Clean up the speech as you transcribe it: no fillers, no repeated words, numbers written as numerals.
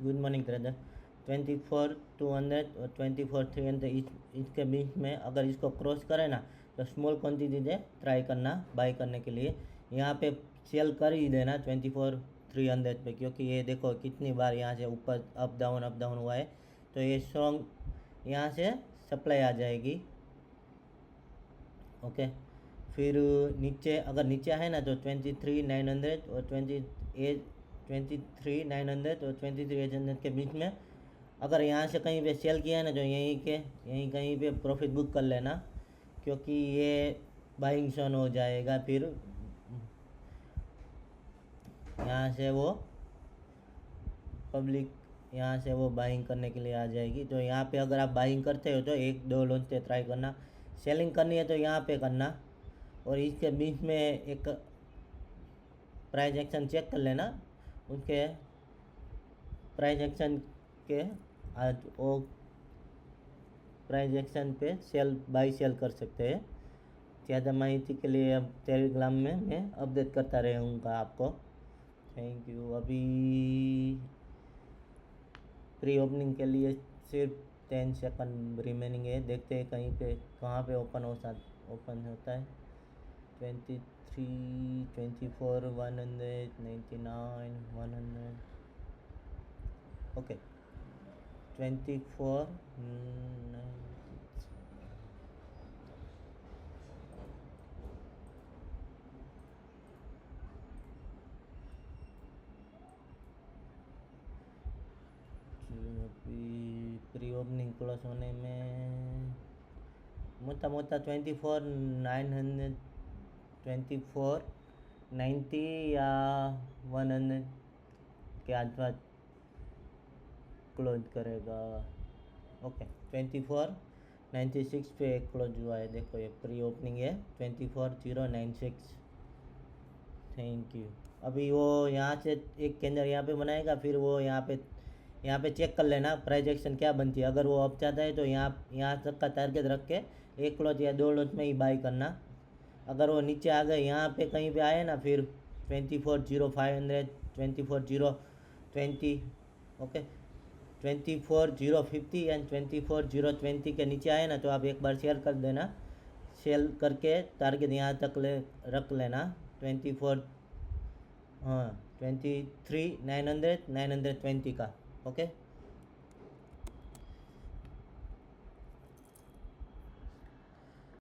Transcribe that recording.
Good morning trader. 24,200 और 24,300 इसके बीच में अगर इसको क्रॉस करे ना तो स्मॉल क्वांटिटी से ट्राई करना बाई करने के लिए। यहाँ पे सेल कर ही देना 24,300 पे, क्योंकि ये देखो कितनी बार यहाँ से ऊपर अप डाउन हुआ है, तो ये स्ट्रॉन्ग यहाँ से सप्लाई आ जाएगी। ओके, फिर नीचे अगर नीचे है ना तो 23,900 और 23,900 और 23,800 के बीच में अगर यहाँ से कहीं पे सेल किया है ना तो यहीं कहीं पे प्रॉफिट बुक कर लेना, क्योंकि ये बाइंग जोन हो जाएगा। फिर यहाँ से वो पब्लिक यहाँ से वो बाइंग करने के लिए आ जाएगी। तो यहाँ पे अगर आप बाइंग करते हो तो 1-2 लॉन्च से ट्राई करना, सेलिंग करनी है तो यहाँ पे करना। और इसके बीच में एक प्राइस एक्शन चेक कर लेना, उनके प्राइस एक्शन के आज वो प्राइस एक्शन पे बाई सेल कर सकते हैं। ज़्यादा माहिती के लिए अब टेलीग्राम में मैं अपडेट करता रहूँगा आपको। Thank you. अभी प्री ओपनिंग के लिए सिर्फ 10 सेकंड रिमेनिंग है, देखते हैं कहाँ पे ओपन होता है। 23, 24, 199, 100। ओके, 24, अभी प्री ओपनिंग क्लोज होने में मोटा 24,900, 24,90 या 100 के आसपास क्लोज करेगा। ओके, 24,96 पे क्लोज हुआ है। देखो ये प्री ओपनिंग है 24,096। Thank you. अभी वो यहाँ से एक कैंडल यहाँ पे बनाएगा, फिर वो यहाँ पे चेक कर लेना प्राइस एक्शन क्या बनती है। अगर वो अप जाता है तो यहाँ तक का टारगेट रख के 1 क्लोज या 2 क्लोज में ही बाई करना। अगर वो नीचे आ गए यहाँ पे कहीं पे आए ना, फिर 24,0500, 24,020, ओके, 24,050 एंड 24,020 के नीचे आए ना तो आप एक बार शेयर कर देना। सेल करके टारगेट यहाँ तक रख लेना 24, हाँ 23,900, 920 का। ओके।